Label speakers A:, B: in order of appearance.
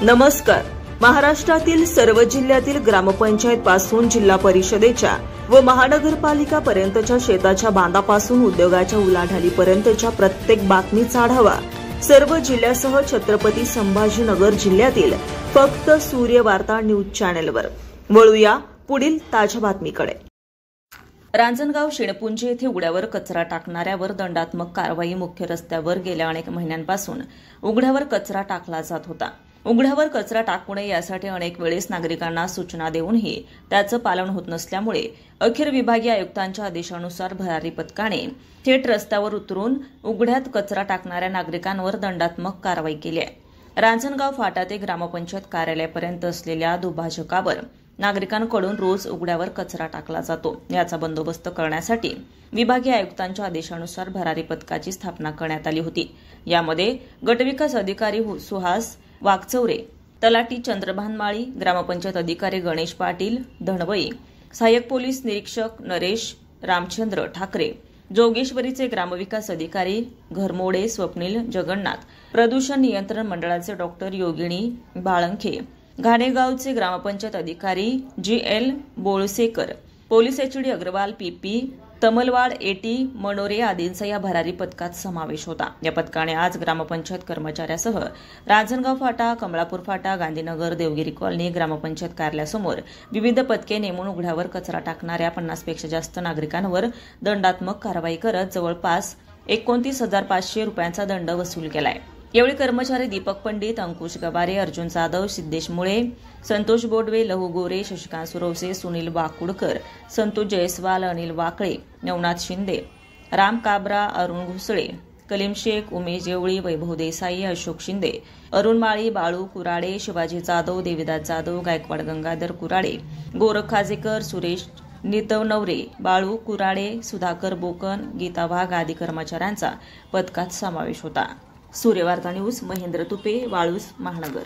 A: नमस्कार. महाराष्ट्रातील सर्व जिल्ह्यातील ग्रामपंचायत पासून जिल्हा परिषदेच्या व महानगरपालिका पर्यंतच्या शेताच्या बांधापासून उद्योगाच्या उलाढालीपर्यंतच्या प्रत्येक बातमीचा आढावा सर्व जिल्ह्यासह छत्रपती संभाजीनगर जिल्ह्यातील फक्त सूर्य वार्ता न्यूज चॅनेलवर. वळूया पुढील ताज्या बातमीकडे. रांजणगाव शेणपुंजी येथे उघड्यावर कचरा टाकणाऱ्यावर दंडात्मक कारवाई. मुख्य रस्त्यावर गेल्या अनेक महिन्यांपासून उघड्यावर कचरा टाकला जात होता. उघड्यावर कचरा टाकू नये यासाठी अनेक वेळेस नागरिकांना सूचना देऊनही त्याचं पालन होत नसल्यामुळे अखेर विभागीय आयुक्तांच्या आदेशानुसार भरारी पथकाने थेट रस्त्यावर उतरून उघड्यात कचरा टाकणाऱ्या नागरिकांवर दंडात्मक कारवाई केली आहे. रांजणगाव फाटा ते ग्रामपंचायत कार्यालयापर्यंत असलेल्या दुभाजकावर नागरिकांकडून रोज उघड्यावर कचरा टाकला जातो. याचा बंदोबस्त करण्यासाठी विभागीय आयुक्तांच्या आदेशानुसार भरारी पथकाची स्थापना करण्यात आली होती. यामध्ये गटविकास अधिकारी सुहास वाघचौरे, तलाठी चंद्रभान माळी, ग्रामपंचायत अधिकारी गणेश पाटील धणवई, सहाय्यक पोलीस निरीक्षक नरेश रामचंद्र ठाकरे, जोगेश्वरीचे ग्रामविकास अधिकारी घरमोडे स्वप्नील जगन्नाथ, प्रदूषण नियंत्रण मंडळाचे डॉक्टर योगिनी बाळंखे, घाणेगावचे ग्रामपंचायत अधिकारी G L. Bolsekar, police H D. Agrawal, P P. Tamalwad, A T Manore आदींचा या भरारी पथकात समावेश होता. या पथकाने आज ग्रामपंचायत कर्मचाऱ्यासह रांजणगाव फाटा, कमळापूर फाटा, गांधीनगर, देवगिरी कॉलनी, ग्रामपंचायत कार्यालयासमोर विविध पथके नेमून उघड्यावर कचरा टाकणाऱ्या 50 पेक्षा जास्त नागरिकांवर दंडात्मक कारवाई करत जवळपास 29,500 रुपयांचा दंड वसूल केलाय. यावेळी कर्मचारी दीपक पंडित, अंकुश गवारे, अर्जुन जाधव, सिद्धेश मुळे, संतोष बोडवे, लहू गोरे, शशिकांत सुरवसे, सुनील वाकुडकर, संतोष जयस्वाल, अनिल वाकळे, नवनाथ शिंदे, राम काबरा, अरुण घुसळे, कलीम शेख, उमेश जेवळी, वैभव देसाई, अशोक शिंदे, अरुण माळी, बाळू कुराडे, शिवाजी जाधव, देविदास जाधव, गायकवाड गंगाधर कुराडे, गोरख खाजेकर, सुरेश नितवनवरे, बाळू कुराडे, सुधाकर बोकन, गीता वाघ आदी कर्मचाऱ्यांचा पथकात समावेश होता. सूर्यवार्ता न्यूज, महेंद्र तुपे, वाळूज, महानगर.